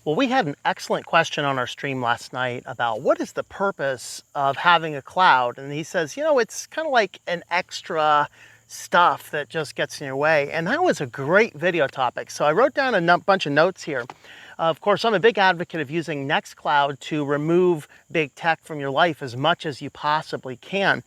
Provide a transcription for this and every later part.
Well, we had an excellent question on our stream last night about what is the purpose of having a cloud? And he says, it's kind of like an extra stuff that just gets in your way. And that was a great video topic. So I wrote down a bunch of notes here. Of course, I'm a big advocate of using NextCloud to remove big tech from your life as much as you possibly can.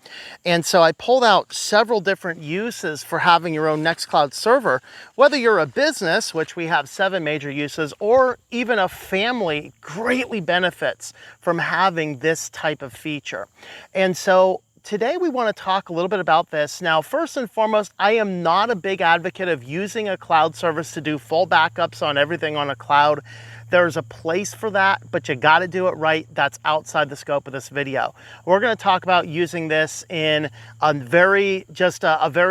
And so I pulled out several different uses for having your own NextCloud server, whether you're a business, which we have 7 major uses, or even a family greatly benefits from having this type of feature. And so today we want to talk a little bit about this. Now, first and foremost, I am not a big advocate of using a cloud service to do full backups on everything on a cloud. There's a place for that, but you got to do it right. That's outside the scope of this video. We're going to talk about using this in a very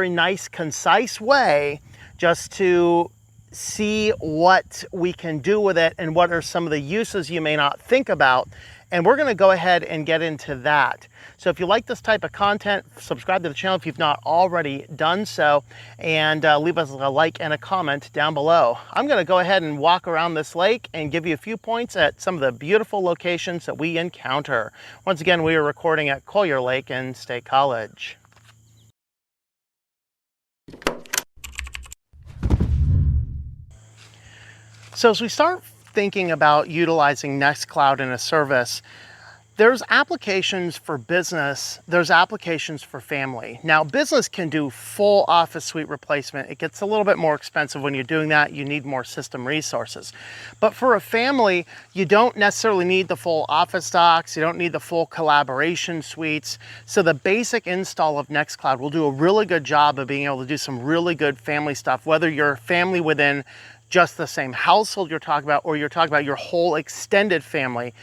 nice, concise way, just to see what we can do with it and what are some of the uses you may not think about. And we're going to go ahead and get into that. So if you like this type of content, subscribe to the channel if you've not already done so, and leave us a like and a comment down below. I'm going to go ahead and walk around this lake and give you a few points at some of the beautiful locations that we encounter. Once again, we are recording at Collier Lake in State College. So as we start thinking about utilizing NextCloud in a service, there's applications for business, there's applications for family. Now, business can do full office suite replacement. It gets a little bit more expensive when you're doing that. You need more system resources. But for a family, you don't necessarily need the full office docs. You don't need the full collaboration suites. So the basic install of NextCloud will do a really good job of being able to do some really good family stuff, whether you're family within just the same household you're talking about, or you're talking about your whole extended family,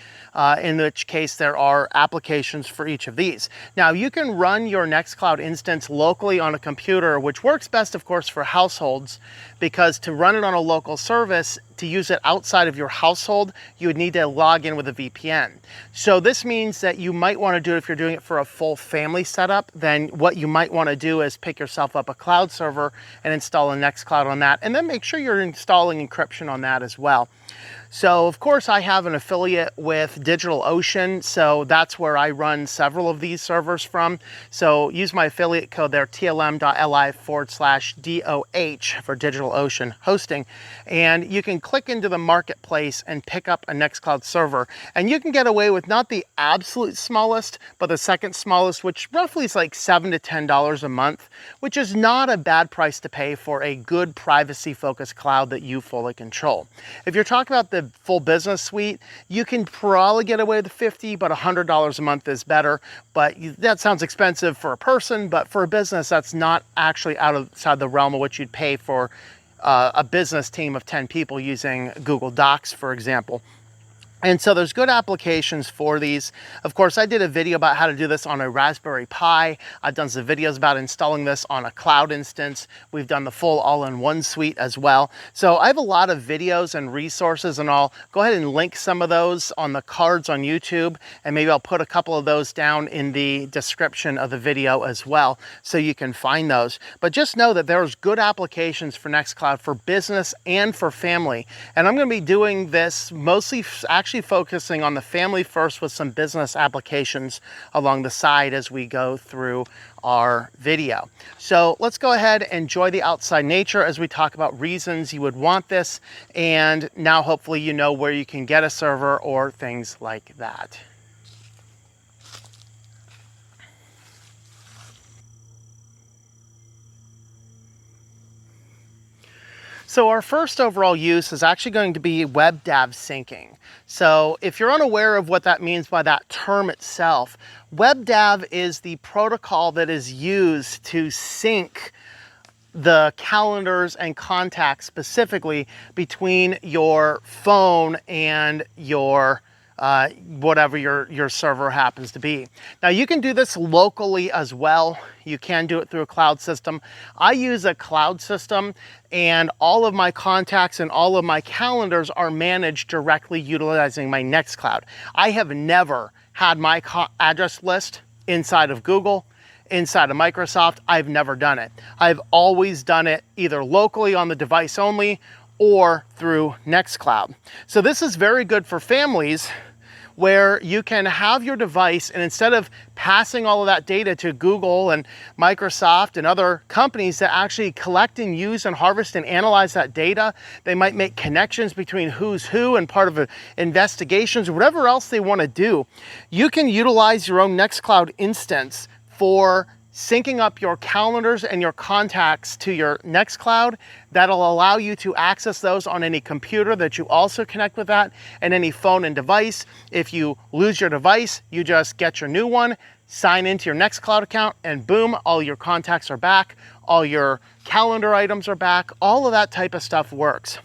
in which case there are applications for each of these. Now, you can run your NextCloud instance locally on a computer, which works best, of course, for households, because to run it on a local service, to use it outside of your household, you would need to log in with a VPN. So this means that you might want to do it if you're doing it for a full family setup. Then what you might want to do is pick yourself up a cloud server and install a NextCloud on that, and then make sure you're installing encryption on that as well. So of course I have an affiliate with DigitalOcean, so that's where I run several of these servers from. So use my affiliate code there, tlm.li/DOH for DigitalOcean hosting, and you can click into the marketplace and pick up a NextCloud server. And you can get away with not the absolute smallest, but the second smallest, which roughly is like $7 to $10 a month, which is not a bad price to pay for a good privacy-focused cloud that you fully control. If you're talking about the full business suite, you can probably get away with $50, but $100 a month is better. But that sounds expensive for a person, but for a business, that's not actually outside the realm of what you'd pay for a business team of 10 people using Google Docs, for example. And so there's good applications for these. Of course, I did a video about how to do this on a Raspberry Pi. I've done some videos about installing this on a cloud instance. We've done the full all-in-one suite as well. So I have a lot of videos and resources, and I'll go ahead and link some of those on the cards on YouTube, and maybe I'll put a couple of those down in the description of the video as well, so you can find those. But just know that there's good applications for NextCloud for business and for family. And I'm going to be doing this mostly actually focusing on the family first, with some business applications along the side as we go through our video. So let's go ahead and enjoy the outside nature as we talk about reasons you would want this. And now hopefully you know where you can get a server or things like that. So our first overall use is actually going to be WebDAV syncing. So if you're unaware of what that means by that term itself, WebDAV is the protocol that is used to sync the calendars and contacts specifically between your phone and your whatever your server happens to be. Now you can do this locally as well. You can do it through a cloud system. I use a cloud system, and all of my contacts and all of my calendars are managed directly utilizing my NextCloud. I have never had my address list inside of Google, inside of Microsoft. I've never done it. I've always done it either locally on the device only, or through NextCloud. So this is very good for families where you can have your device, and instead of passing all of that data to Google and Microsoft and other companies that actually collect and use and harvest and analyze that data, they might make connections between who's who and part of investigations, whatever else they want to do. You can utilize your own NextCloud instance for syncing up your calendars and your contacts to your NextCloud. That'll allow you to access those on any computer that you also connect with that, and any phone and device. If you lose your device, you just get your new one, sign into your NextCloud account, and boom, all your contacts are back, all your calendar items are back, all of that type of stuff works.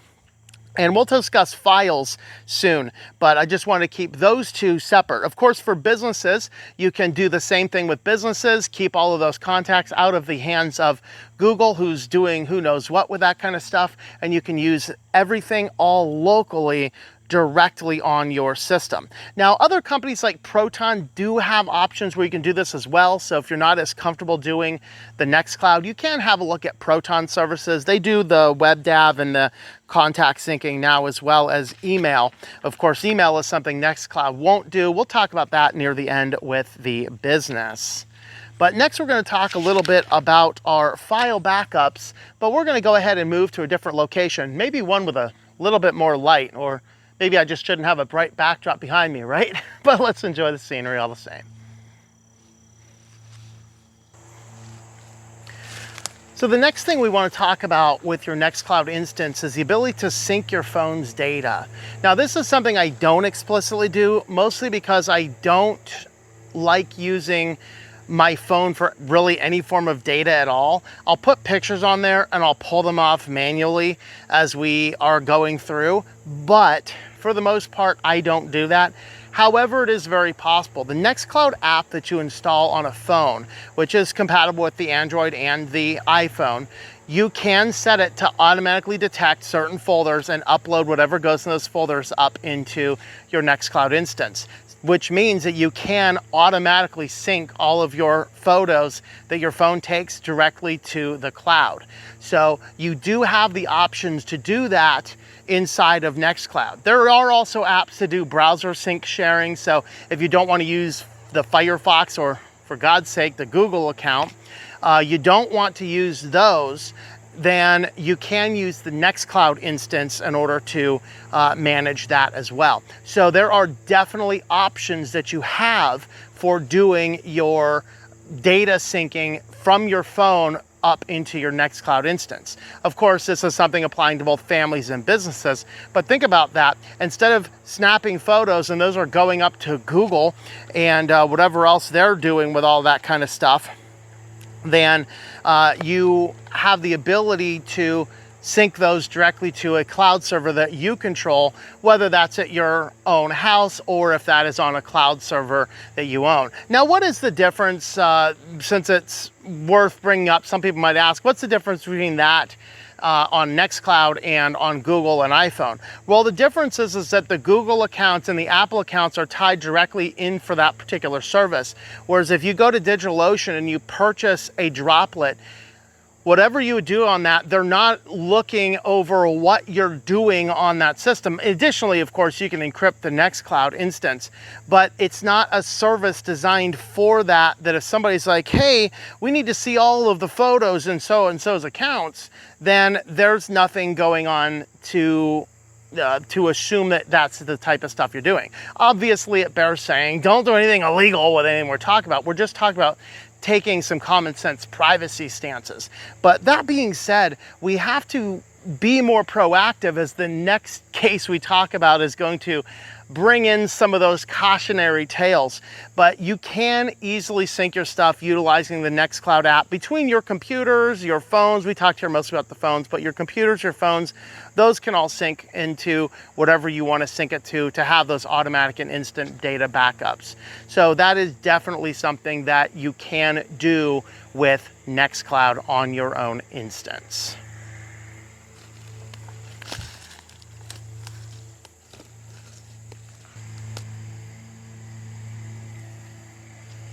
And we'll discuss files soon, but I just want to keep those two separate. Of course, for businesses, you can do the same thing with businesses, keep all of those contacts out of the hands of Google, who's doing who knows what with that kind of stuff, and you can use everything all locally directly on your system. Now, other companies like Proton do have options where you can do this as well. So if you're not as comfortable doing the NextCloud, you can have a look at Proton services. They do the WebDAV and the contact syncing now, as well as email. Of course, email is something NextCloud won't do. We'll talk about that near the end with the business. But next we're going to talk a little bit about our file backups, but we're going to go ahead and move to a different location, maybe one with a little bit more light, or maybe I just shouldn't have a bright backdrop behind me, right? But let's enjoy the scenery all the same. So the next thing we want to talk about with your NextCloud instance is the ability to sync your phone's data. Now, this is something I don't explicitly do, mostly because I don't like using my phone for really any form of data at all. I'll put pictures on there and I'll pull them off manually as we are going through, but for the most part, I don't do that. However, it is very possible. The NextCloud app that you install on a phone, which is compatible with the Android and the iPhone, you can set it to automatically detect certain folders and upload whatever goes in those folders up into your NextCloud instance, which means that you can automatically sync all of your photos that your phone takes directly to the cloud. So you do have the options to do that inside of NextCloud. There are also apps to do browser sync sharing. So if you don't want to use the Firefox, or for God's sake, the Google account, you don't want to use those, then you can use the NextCloud instance in order to manage that as well. So there are definitely options that you have for doing your data syncing from your phone up into your NextCloud instance. Of course, this is something applying to both families and businesses, but think about that. Instead of snapping photos and those are going up to Google and whatever else they're doing with all that kind of stuff, then you have the ability to sync those directly to a cloud server that you control, whether that's at your own house or if that is on a cloud server that you own. Now, what is the difference, since it's worth bringing up? Some people might ask, what's the difference between that on NextCloud and on Google and iPhone? Well, the difference is that the Google accounts and the Apple accounts are tied directly in for that particular service. Whereas if you go to DigitalOcean and you purchase a droplet, whatever you would do on that, they're not looking over what you're doing on that system. Additionally, of course, you can encrypt the NextCloud instance, but it's not a service designed for that, that if somebody's like, hey, we need to see all of the photos in so-and-so's accounts, then there's nothing going on to assume that that's the type of stuff you're doing. Obviously, it bears saying, don't do anything illegal with anything we're talking about. We're just talking about taking some common sense privacy stances. But that being said, we have to be more proactive, as the next case we talk about is going to bring in some of those cautionary tales. But you can easily sync your stuff utilizing the NextCloud app between your computers, your phones. We talked here mostly about the phones, but your computers, your phones, those can all sync into whatever you want to sync it to have those automatic and instant data backups. So that is definitely something that you can do with NextCloud on your own instance.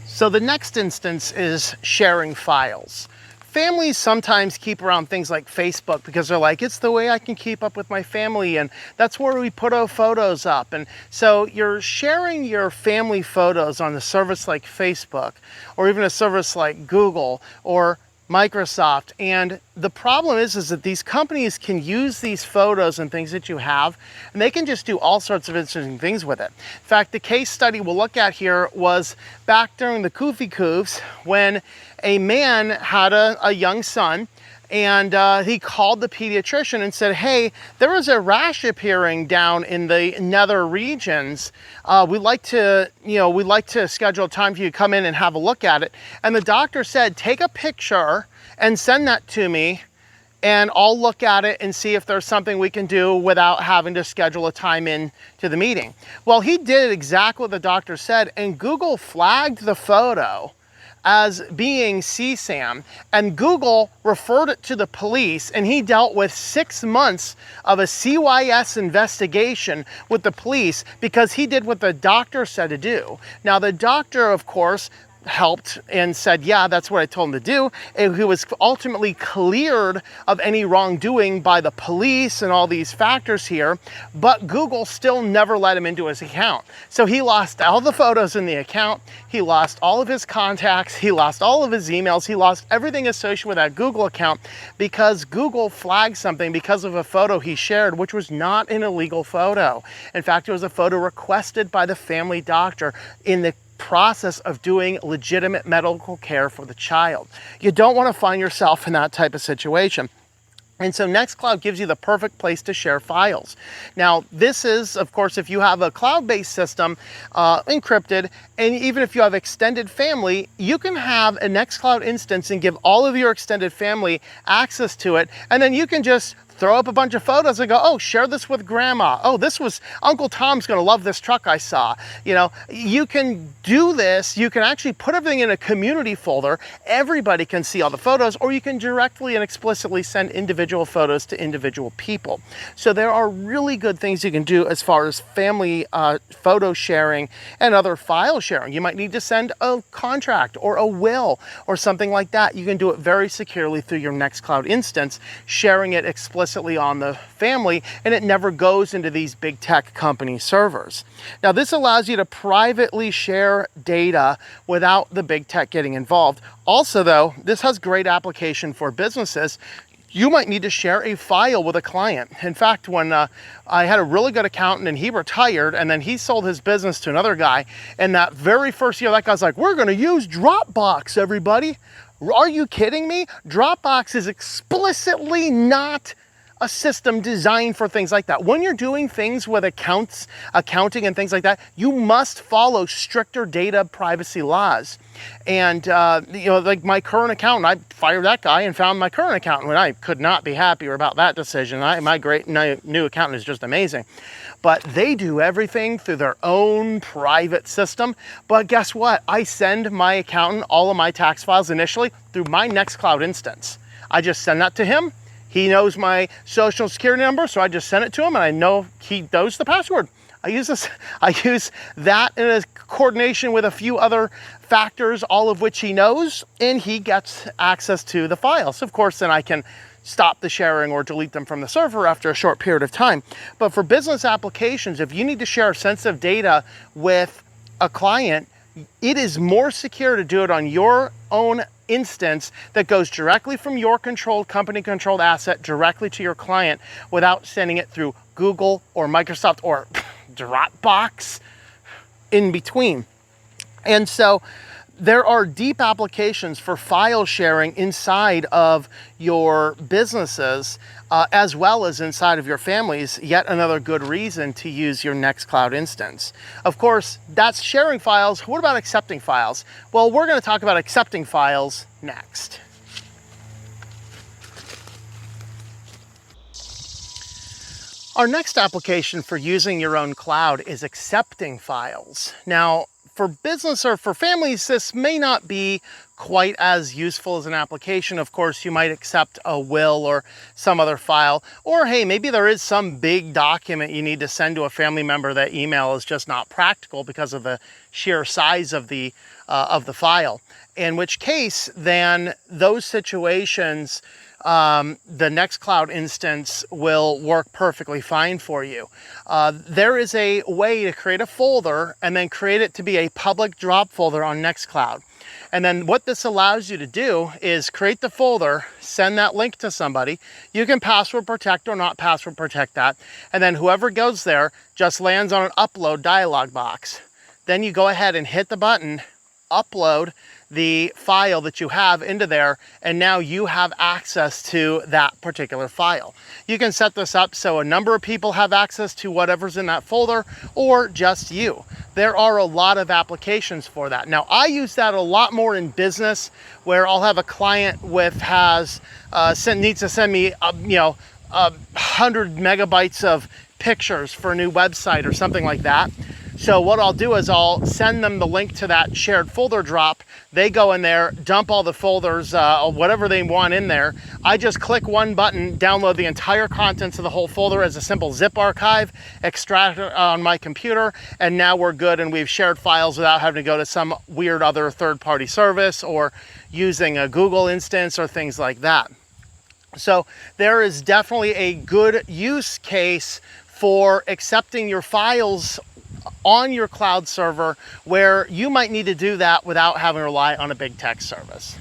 So the next instance is sharing files. families sometimes keep around things like Facebook because they're like, it's the way I can keep up with my family, and that's where we put our photos up. And so you're sharing your family photos on a service like Facebook, or even a service like Google or Microsoft. And the problem is that these companies can use these photos and things that you have, and they can just do all sorts of interesting things with it. In fact, the case study we'll look at here was back during the Koofy Koofs, when a man had a young son, and he called the pediatrician and said, hey, there is a rash appearing down in the nether regions. We'd like to schedule a time for you to come in and have a look at it. And the doctor said, take a picture and send that to me, and I'll look at it and see if there's something we can do without having to schedule a time in to the meeting. Well, he did exactly what the doctor said, and Google flagged the photo as being CSAM, and Google referred it to the police, and he dealt with 6 months of a CYS investigation with the police because he did what the doctor said to do. Now, the doctor, of course, helped and said, yeah, that's what I told him to do. And he was ultimately cleared of any wrongdoing by the police and all these factors here, but Google still never let him into his account. So he lost all the photos in the account, he lost all of his contacts, he lost all of his emails, he lost everything associated with that Google account because Google flagged something because of a photo he shared, which was not an illegal photo. In fact, it was a photo requested by the family doctor in the process of doing legitimate medical care for the child. You don't want to find yourself in that type of situation. And so NextCloud gives you the perfect place to share files. Now, this is, of course, if you have a cloud-based system, encrypted, and even if you have extended family, you can have a NextCloud instance and give all of your extended family access to it, and then you can just throw up a bunch of photos and go, oh, share this with grandma. Oh, this was, Uncle Tom's gonna love this truck I saw. You know, you can do this. You can actually put everything in a community folder. Everybody can see all the photos, or you can directly and explicitly send individual photos to individual people. So there are really good things you can do as far as family photo sharing and other file sharing. You might need to send a contract or a will or something like that. You can do it very securely through your NextCloud instance, sharing it explicitly on the family, and it never goes into these big tech company servers. Now, this allows you to privately share data without the big tech getting involved. Also, though, this has great application for businesses. You might need to share a file with a client. In fact, when I had a really good accountant and he retired, and then he sold his business to another guy, and that very first year, that guy's like, we're gonna use Dropbox, everybody. Are you kidding me? Dropbox is explicitly not a system designed for things like that. When you're doing things with accounting and things like that, you must follow stricter data privacy laws. And like my current accountant, I fired that guy and found my current accountant when I could not be happier about that decision. My great new accountant is just amazing. But they do everything through their own private system. But guess what? I send my accountant all of my tax files initially through my NextCloud instance. I just send that to him. He knows my social security number, so I just send it to him, and I know he knows the password. I use that in a coordination with a few other factors, all of which he knows, and he gets access to the files. Of course, then I can stop the sharing or delete them from the server after a short period of time. But for business applications, if you need to share sensitive data with a client, it is more secure to do it on your own instance that goes directly from your controlled, company-controlled asset directly to your client without sending it through Google or Microsoft or Dropbox in between. And so there are deep applications for file sharing inside of your businesses as well as inside of your families. Yet another good reason to use your NextCloud instance. Of course, that's sharing files. What about accepting files? Well, we're going to talk about accepting files next. Our next application for using your own cloud is accepting files. Now, for business or for families, this may not be quite as useful as an application. Of course, you might accept a will or some other file, or hey, maybe there is some big document you need to send to a family member that email is just not practical because of the sheer size of the file. In which case, then those situations, the NextCloud instance will work perfectly fine for you. There is a way to create a folder and then create it to be a public drop folder on NextCloud. And then what this allows you to do is create the folder, send that link to somebody. You can password protect or not password protect that. And then whoever goes there just lands on an upload dialog box. Then you go ahead and hit the button, upload the file that you have into there, and now you have access to that particular file. You can set this up so a number of people have access to whatever's in that folder, or just you. There are a lot of applications for that. Now, I use that a lot more in business, where I'll have a client with needs to send me 100 megabytes of pictures for a new website or something like that. So what I'll do is I'll send them the link to that shared folder drop. They go in there, dump all the folders, whatever they want in there. I just click one button, download the entire contents of the whole folder as a simple zip archive, extract it on my computer, and now we're good and we've shared files without having to go to some weird other third-party service or using a Google instance or things like that. So there is definitely a good use case for accepting your files on your cloud server, where you might need to do that without having to rely on a big tech service.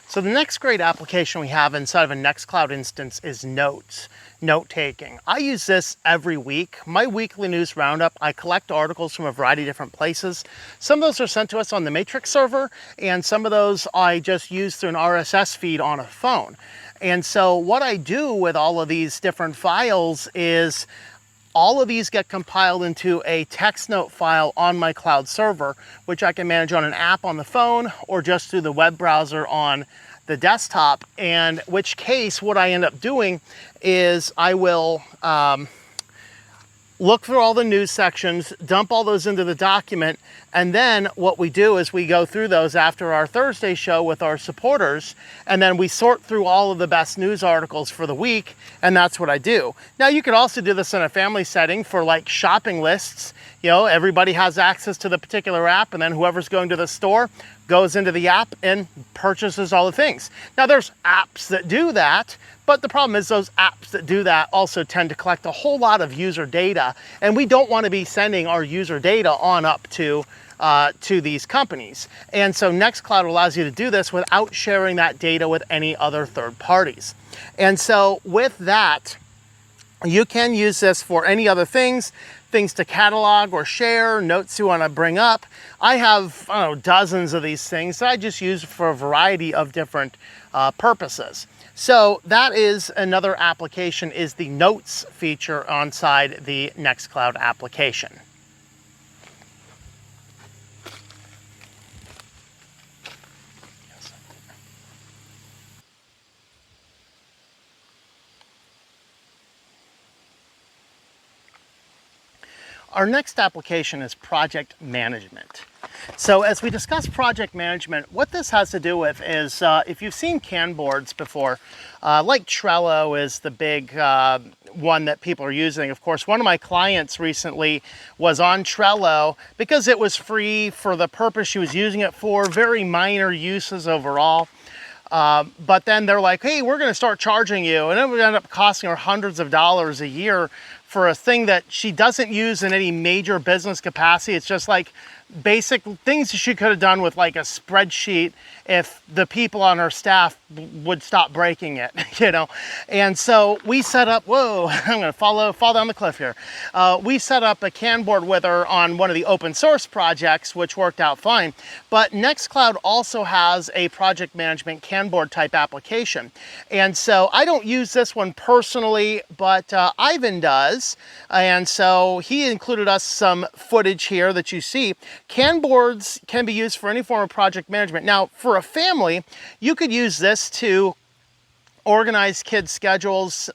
So the next great application we have inside of a NextCloud instance is Notes, note-taking. I use this every week. My weekly news roundup, I collect articles from a variety of different places. Some of those are sent to us on the Matrix server, and some of those I just use through an RSS feed on a phone. And so what I do with all of these different files is all of these get compiled into a text note file on my cloud server, which I can manage on an app on the phone or just through the web browser on the desktop. In which case, what I end up doing is I will look through all the news sections, dump all those into the document, and then what we do is we go through those after our Thursday show with our supporters, and then we sort through all of the best news articles for the week, and that's what I do. Now, you could also do this in a family setting for like shopping lists. You know, everybody has access to the particular app, and then whoever's going to the store goes into the app and purchases all the things. Now, there's apps that do that, but the problem is those apps that do that also tend to collect a whole lot of user data, and we don't want to be sending our user data on up to these companies. And so NextCloud allows you to do this without sharing that data with any other third parties. And so with that, you can use this for any other things to catalog or share, notes you want to bring up. I have, dozens of these things that I just use for a variety of different purposes. So that is another application, is the Notes feature inside the NextCloud application. Our next application is project management. So as we discuss project management, what this has to do with is if you've seen Kanboards before, like Trello is the big one that people are using. Of course, one of my clients recently was on Trello because it was free for the purpose she was using it for, very minor uses overall. But then they're like, hey, we're going to start charging you. And it would end up costing her hundreds of dollars a year for a thing that she doesn't use in any major business capacity. It's just like basic things she could have done with like a spreadsheet if the people on her staff would stop breaking it, you know. And so we set up, whoa, I'm gonna fall down the cliff here. We set up a Kanboard with her on one of the open source projects, which worked out fine. But NextCloud also has a project management Kanboard type application. And so I don't use this one personally, but Ivan does. And so he included us some footage here that you see. Kanboards can be used for any form of project management. Now, for a family, you could use this to organize kids' schedules,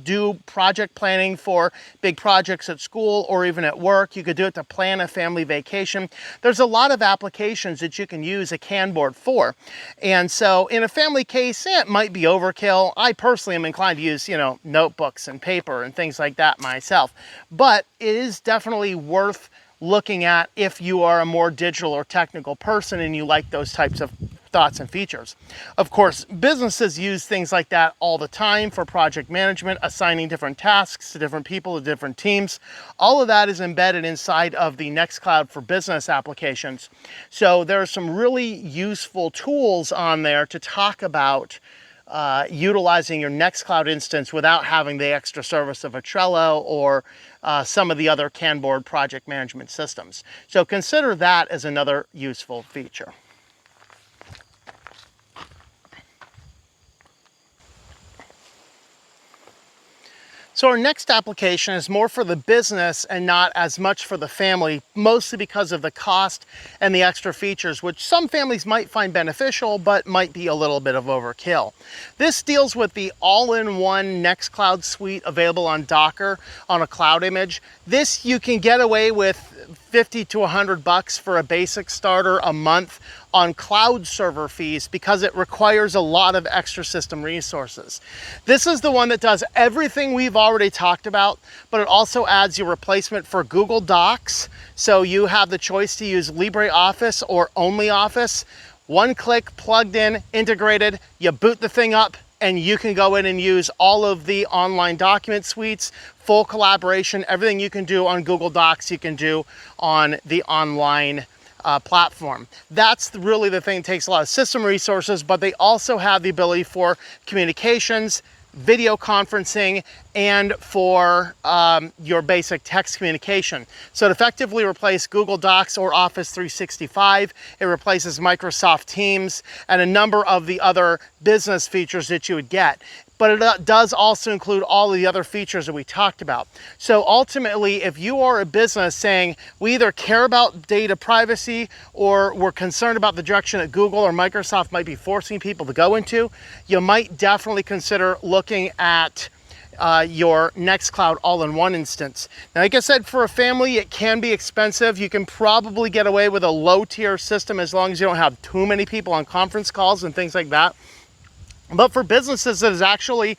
do project planning for big projects at school or even at work. You could do it to plan a family vacation. There's a lot of applications that you can use a CAN board for. And so in a family case, it might be overkill. I personally am inclined to use, notebooks and paper and things like that myself. But it is definitely worth looking at if you are a more digital or technical person and you like those types of thoughts and features. Of course, businesses use things like that all the time for project management, assigning different tasks to different people, to different teams. All of that is embedded inside of the NextCloud for Business applications. So there are some really useful tools on there to talk about utilizing your NextCloud instance without having the extra service of a Trello or some of the other CAN board project management systems. So consider that as another useful feature. So our next application is more for the business and not as much for the family, mostly because of the cost and the extra features, which some families might find beneficial, but might be a little bit of overkill. This deals with the all-in-one NextCloud suite available on Docker on a cloud image. This you can get away with $50 to $100 for a basic starter a month on cloud server fees because it requires a lot of extra system resources. This is the one that does everything we've already talked about, but it also adds your replacement for Google Docs. So you have the choice to use LibreOffice or OnlyOffice. One click, plugged in, integrated, you boot the thing up, and you can go in and use all of the online document suites, full collaboration, everything you can do on Google Docs, you can do on the online platform. That's really the thing that takes a lot of system resources, but they also have the ability for communications, video conferencing, and for your basic text communication. So it effectively replaces Google Docs or Office 365. It replaces Microsoft Teams and a number of the other business features that you would get. But it does also include all of the other features that we talked about. So ultimately, if you are a business saying, we either care about data privacy or we're concerned about the direction that Google or Microsoft might be forcing people to go into, you might definitely consider looking at your NextCloud all-in-one instance. Now, like I said, for a family, it can be expensive. You can probably get away with a low-tier system as long as you don't have too many people on conference calls and things like that. But for businesses, it actually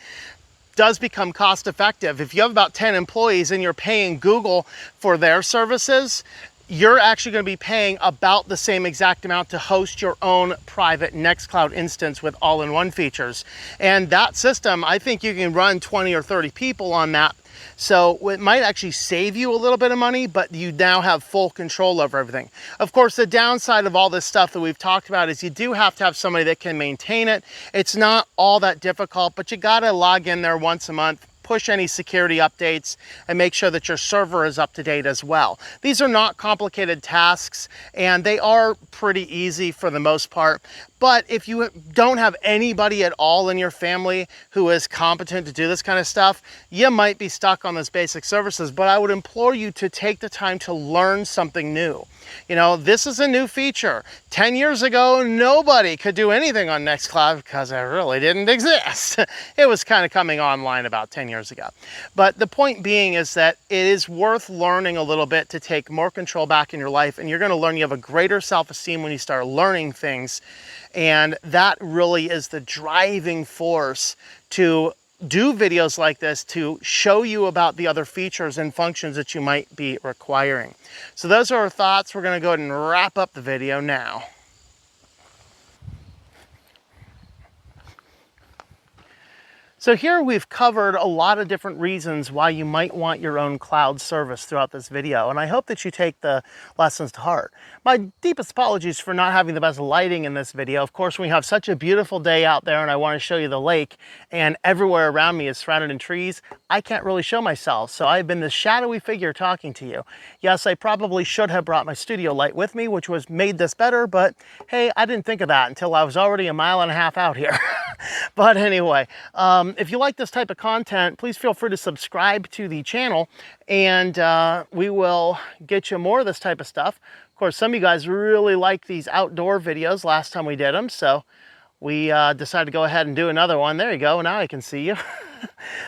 does become cost effective. If you have about 10 employees and you're paying Google for their services, you're actually going to be paying about the same exact amount to host your own private NextCloud instance with all-in-one features. And that system, I think you can run 20 or 30 people on that. So it might actually save you a little bit of money, but you now have full control over everything. Of course, the downside of all this stuff that we've talked about is you do have to have somebody that can maintain it. It's not all that difficult, but you got to log in there once a month, push any security updates, and make sure that your server is up to date as well. These are not complicated tasks, and they are pretty easy for the most part. But if you don't have anybody at all in your family who is competent to do this kind of stuff, you might be stuck on those basic services. But I would implore you to take the time to learn something new. You know, this is a new feature. 10 years ago, nobody could do anything on NextCloud because it really didn't exist. It was kind of coming online about 10 years ago. But the point being is that it is worth learning a little bit to take more control back in your life, and you're going to learn you have a greater self-esteem when you start learning things. And that really is the driving force to do videos like this, to show you about the other features and functions that you might be requiring. So those are our thoughts. We're going to go ahead and wrap up the video now. So here we've covered a lot of different reasons why you might want your own cloud service throughout this video, and I hope that you take the lessons to heart. My deepest apologies for not having the best lighting in this video. Of course, we have such a beautiful day out there and I want to show you the lake, and everywhere around me is surrounded in trees. I can't really show myself, so I've been this shadowy figure talking to you. Yes, I probably should have brought my studio light with me, which was made this better, but hey, I didn't think of that until I was already a mile and a half out here. But anyway, if you like this type of content, please feel free to subscribe to the channel, and we will get you more of this type of stuff. Of course, some of you guys really like these outdoor videos last time we did them, so we decided to go ahead and do another one. There you go. Now I can see you.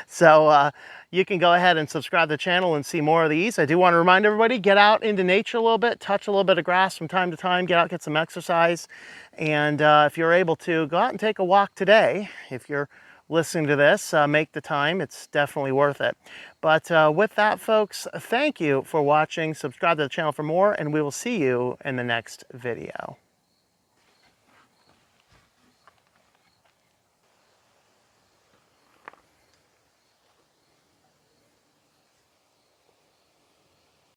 So you can go ahead and subscribe to the channel and see more of these. I do want to remind everybody, get out into nature a little bit, touch a little bit of grass from time to time, get out, get some exercise. And if you're able to, go out and take a walk today. If you're listening to this, make the time. It's definitely worth it. But with that, folks, thank you for watching. Subscribe to the channel for more, and we will see you in the next video.